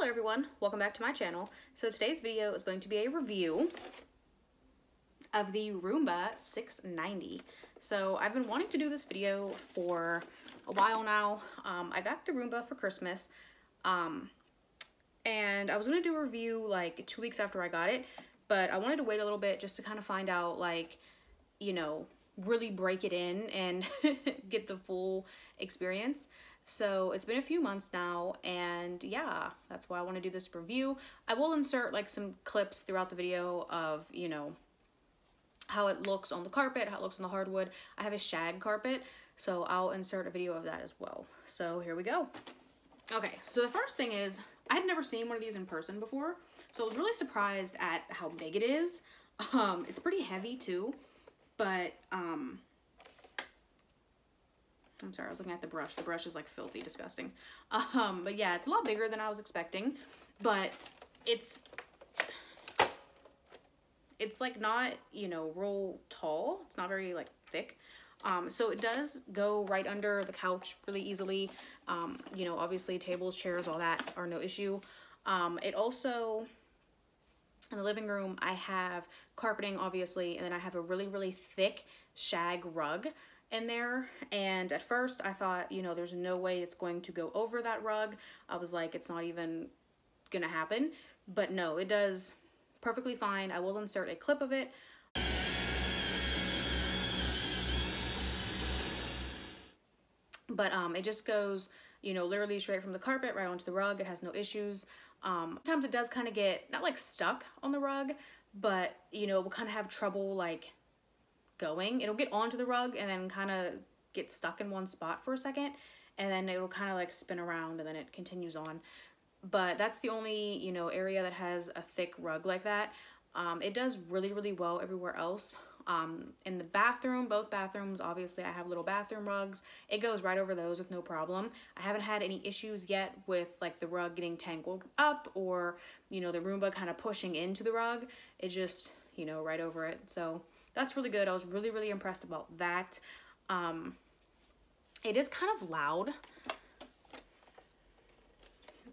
Hello everyone, welcome back to my channel. So today's video is going to be a review of the Roomba 690. So I've been wanting to do this video for a while now. I got the Roomba for Christmas and I was going to do a review like 2 weeks after I got it, but I wanted to wait a little bit just to kind of find out, like, you know, really break it in and get the full experience. So it's been a few months now, and yeah, that's why I want to do this review. I will insert like some clips throughout the video of, you know, how it looks on the carpet, how it looks on the hardwood. I have a shag carpet, so I'll insert a video of that as well. So here we go. Okay, so the first thing is, I had never seen one of these in person before, so I was really surprised at how big it is. It's pretty heavy too, but I'm sorry, I was looking at the brush. The brush is like filthy disgusting. But yeah, it's a lot bigger than I was expecting, but it's like not, you know, real tall. It's not very like thick. So it does go right under the couch really easily. You know, obviously tables, chairs, all that are no issue. It also, in the living room, I have carpeting, obviously, and then I have a really, really thick shag rug in there. And at first I thought, you know, there's no way it's going to go over that rug. I was like, it's not even gonna happen. But no, it does perfectly fine. I will insert a clip of it. But it just goes, you know, literally straight from the carpet right onto the rug. It has no issues. Sometimes it does kind of get, not like stuck on the rug, but, you know, we'll kind of have trouble like going. It'll get onto the rug and then kind of get stuck in one spot for a second, and then it'll kind of like spin around and then it continues on. But that's the only, you know, area that has a thick rug like that. It does really, really well everywhere else. In the bathroom, both bathrooms, obviously I have little bathroom rugs. It goes right over those with no problem. I haven't had any issues yet with like the rug getting tangled up or, you know, the Roomba kind of pushing into the rug. It just, you know, right over it. So that's really good. I was really, really impressed about that. It is kind of loud.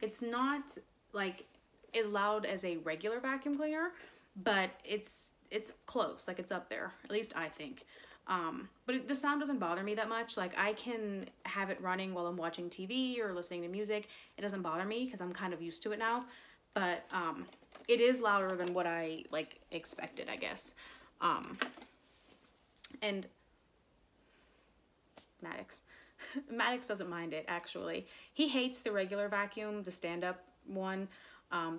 It's not like as loud as a regular vacuum cleaner, but it's close, like it's up there, at least I think. But the sound doesn't bother me that much. Like I can have it running while I'm watching TV or listening to music. It doesn't bother me because I'm kind of used to it now. But it is louder than what I like expected, I guess. And Maddox doesn't mind it, actually. He hates the regular vacuum, the stand-up one.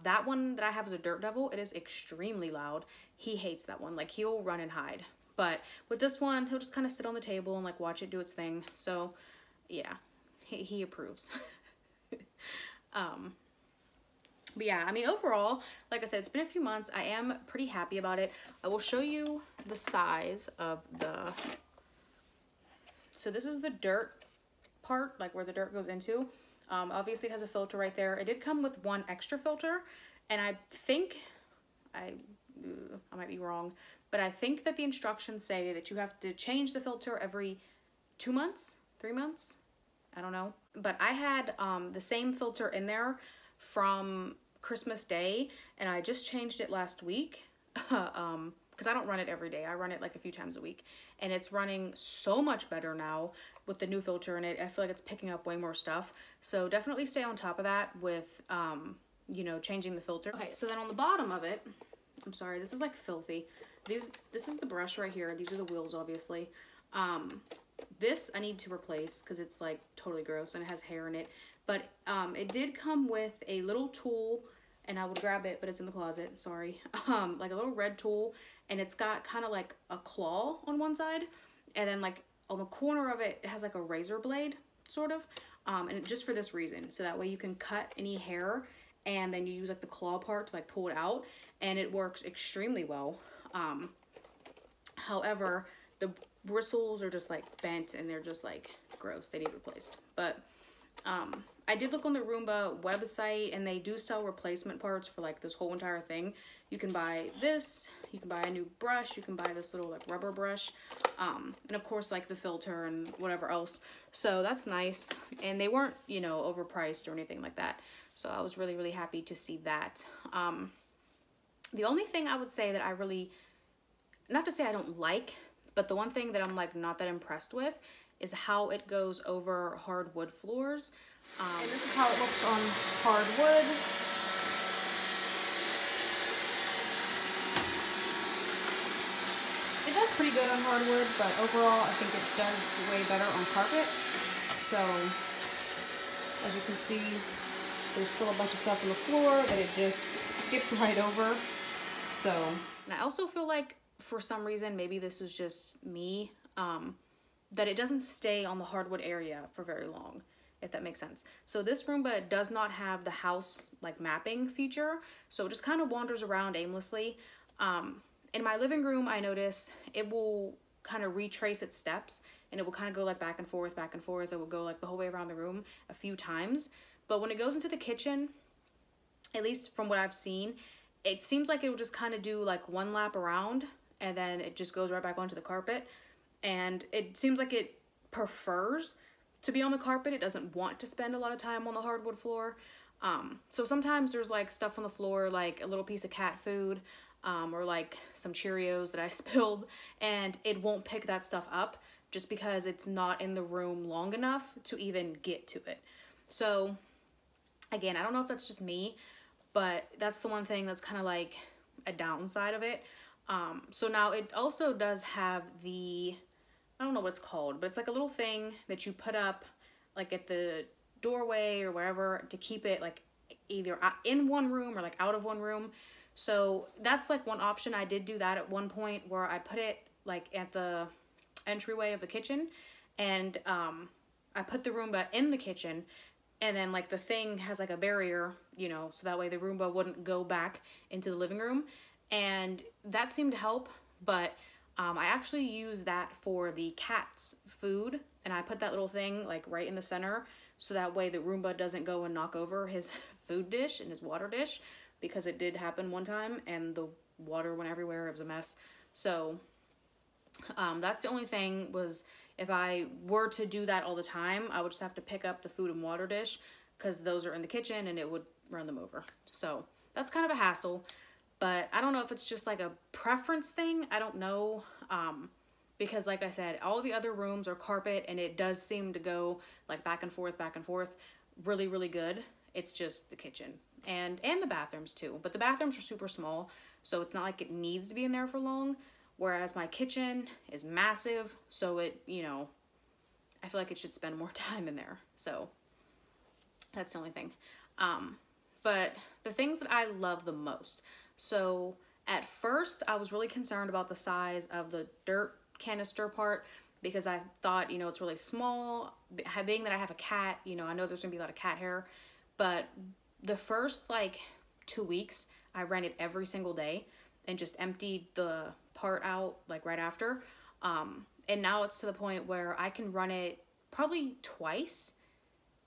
That one that I have is a Dirt Devil. It is extremely loud. He hates that one. Like, he'll run and hide. But with this one, he'll just kind of sit on the table and like watch it do its thing. So yeah, he approves. But yeah, I mean, overall, like I said, it's been a few months. I am pretty happy about it. I will show you the size of the, so this is the dirt part, like where the dirt goes into. Obviously it has a filter right there. It did come with one extra filter, and I think, I might be wrong, but I think that the instructions say that you have to change the filter every 2 months, 3 months, I don't know. But I had the same filter in there from Christmas Day, and I just changed it last week because I don't run it every day. I run it like a few times a week, and it's running so much better now with the new filter in it. I feel like it's picking up way more stuff. So definitely stay on top of that with, you know, changing the filter. Okay, so then on the bottom of it, I'm sorry, this is like filthy. This is the brush right here. These are the wheels, obviously. This I need to replace because it's like totally gross and it has hair in it. But it did come with a little tool, and I would grab it, but it's in the closet, sorry. Like a little red tool, and it's got kind of like a claw on one side, and then like on the corner of it, it has like a razor blade, sort of, and just for this reason, so that way you can cut any hair, and then you use like the claw part to like pull it out, and it works extremely well. However, the bristles are just like bent, and they're just like gross. They need replaced. But I did look on the Roomba website, and they do sell replacement parts for like this whole entire thing. You can buy this, you can buy a new brush, you can buy this little like rubber brush, and of course like the filter and whatever else. So that's nice, and they weren't, you know, overpriced or anything like that. So I was really, really happy to see that. The only thing I would say that I really, not to say I don't like, but the one thing that I'm like not that impressed with is how it goes over hardwood floors. And this is how it looks on hardwood. It does pretty good on hardwood, but overall I think it does way better on carpet. So as you can see, there's still a bunch of stuff on the floor that it just skipped right over. So, and I also feel like for some reason, maybe this is just me, that it doesn't stay on the hardwood area for very long, if that makes sense. So this Roomba does not have the house like mapping feature, so it just kind of wanders around aimlessly. In my living room, I notice it will kind of retrace its steps, and it will kind of go like back and forth, back and forth. It will go like the whole way around the room a few times. But when it goes into the kitchen, at least from what I've seen, it seems like it will just kind of do like one lap around, and then it just goes right back onto the carpet. And it seems like it prefers to be on the carpet. It doesn't want to spend a lot of time on the hardwood floor. So sometimes there's like stuff on the floor, like a little piece of cat food, or like some Cheerios that I spilled, and it won't pick that stuff up just because it's not in the room long enough to even get to it. So again, I don't know if that's just me, but that's the one thing that's kind of like a downside of it. So now it also does have the, I don't know what it's called, but it's like a little thing that you put up like at the doorway or wherever to keep it like either in one room or like out of one room. So that's like one option. I did do that at one point where I put it like at the entryway of the kitchen, and I put the Roomba in the kitchen, and then like the thing has like a barrier, you know, so that way the Roomba wouldn't go back into the living room. And that seemed to help, but I actually used that for the cat's food, and I put that little thing like right in the center, so that way the Roomba doesn't go and knock over his food dish and his water dish, because it did happen one time and the water went everywhere. It was a mess. So that's the only thing, was if I were to do that all the time, I would just have to pick up the food and water dish, because those are in the kitchen and it would run them over. So that's kind of a hassle. But I don't know if it's just like a preference thing. I don't know. Because like I said, all the other rooms are carpet, and it does seem to go like back and forth really, really good. It's just the kitchen and the bathrooms too. But the bathrooms are super small, so it's not like it needs to be in there for long. Whereas my kitchen is massive, so it, you know, I feel like it should spend more time in there. So that's the only thing. But the things that I love the most. So at first I was really concerned about the size of the dirt canister part, because I thought, you know, it's really small. Being that I have a cat, you know, I know there's gonna be a lot of cat hair, but the first like 2 weeks I ran it every single day and just emptied the part out like right after. And now it's to the point where I can run it probably twice,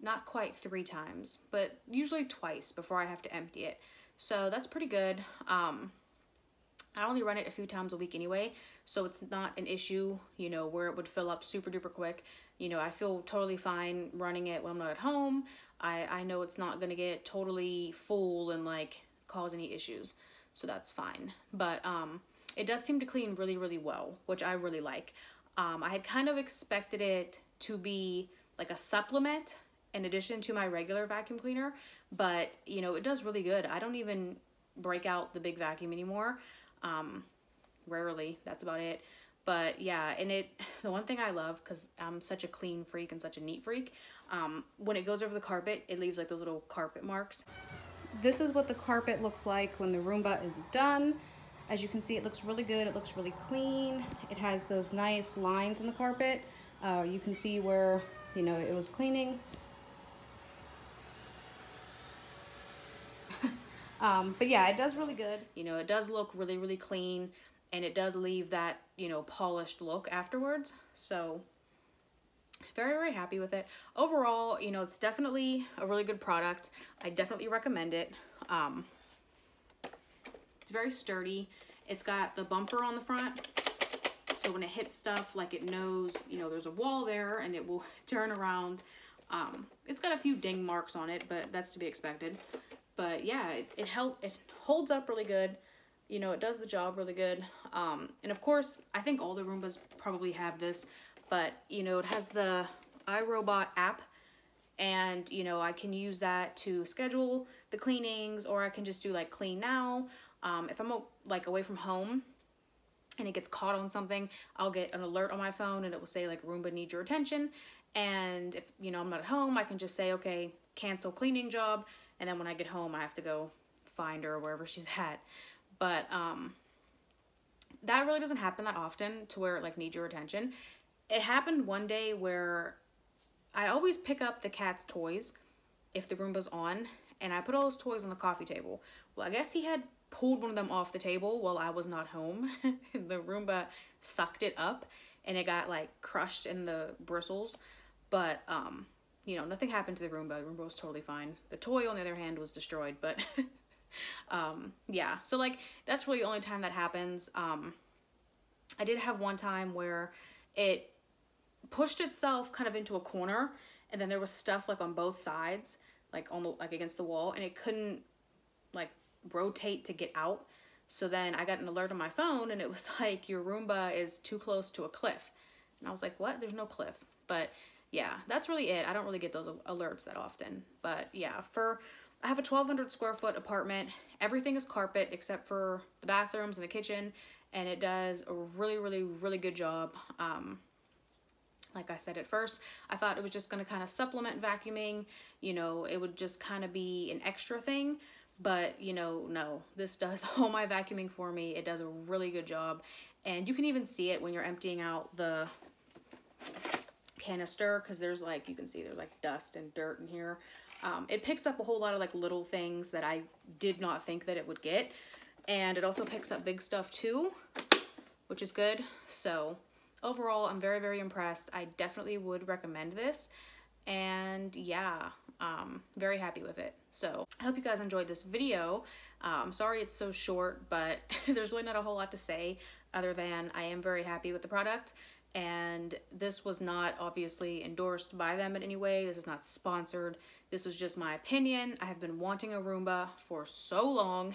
not quite 3 times, but usually twice before I have to empty it. So that's pretty good. I only run it a few times a week anyway, so it's not an issue, you know, where it would fill up super duper quick. You know, I feel totally fine running it when I'm not at home. I know it's not gonna get totally full and like cause any issues, so that's fine. But it does seem to clean really, really well, which I really like. I had kind of expected it to be like a supplement in addition to my regular vacuum cleaner, but you know, it does really good. I don't even break out the big vacuum anymore. Rarely, that's about it. But yeah, and the one thing I love, because I'm such a clean freak and such a neat freak, when it goes over the carpet, it leaves like those little carpet marks. This is what the carpet looks like when the Roomba is done. As you can see, it looks really good. It looks really clean. It has those nice lines in the carpet. You can see where, you know, it was cleaning. But yeah, it does really good. You know, it does look really, really clean, and it does leave that, you know, polished look afterwards. So very, very happy with it. Overall, you know, it's definitely a really good product. I definitely recommend it. It's very sturdy. It's got the bumper on the front, so when it hits stuff, like, it knows, you know, there's a wall there and it will turn around. It's got a few ding marks on it, but that's to be expected. But yeah, it holds up really good. You know, it does the job really good. And of course, I think all the Roombas probably have this, but you know, it has the iRobot app, and you know, I can use that to schedule the cleanings, or I can just do like clean now. If I'm like away from home and it gets caught on something, I'll get an alert on my phone and it will say like Roomba needs your attention. And if, you know, I'm not at home, I can just say, okay, cancel cleaning job. And then when I get home, I have to go find her wherever she's at. But that really doesn't happen that often to where it like needs your attention. It happened one day where I always pick up the cat's toys if the Roomba's on, and I put all those toys on the coffee table. Well, I guess he had pulled one of them off the table while I was not home. The Roomba sucked it up and it got like crushed in the bristles. But you know, nothing happened to the Roomba. The Roomba was totally fine. The toy, on the other hand, was destroyed. But yeah, so like that's really the only time that happens. I did have one time where it pushed itself kind of into a corner, and then there was stuff like on both sides, like on the like against the wall, and it couldn't like rotate to get out. So then I got an alert on my phone, and it was like, your Roomba is too close to a cliff. And I was like, what? There's no cliff. But yeah, that's really it. I don't really get those alerts that often. But yeah, I have a 1,200 square foot apartment. Everything is carpet except for the bathrooms and the kitchen, and it does a really, really, really good job. Like I said at first, I thought it was just going to kind of supplement vacuuming. You know, it would just kind of be an extra thing. But, you know, no, this does all my vacuuming for me. It does a really good job. And you can even see it when you're emptying out the canister, because there's like, you can see there's like dust and dirt in here. It picks up a whole lot of like little things that I did not think that it would get. And it also picks up big stuff too, which is good. So overall, I'm very, very impressed. I definitely would recommend this. And yeah, very happy with it. So I hope you guys enjoyed this video. Sorry it's so short, but there's really not a whole lot to say other than I am very happy with the product. And this was not obviously endorsed by them in any way. This is not sponsored. This was just my opinion. I have been wanting a Roomba for so long,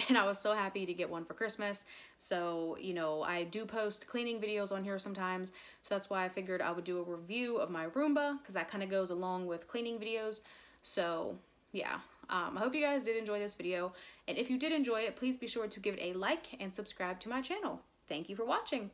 and I was so happy to get one for Christmas. So, you know, I do post cleaning videos on here sometimes, so that's why I figured I would do a review of my Roomba, because that kind of goes along with cleaning videos. So yeah, I hope you guys did enjoy this video, and if you did enjoy it, please be sure to give it a like and subscribe to my channel. Thank you for watching.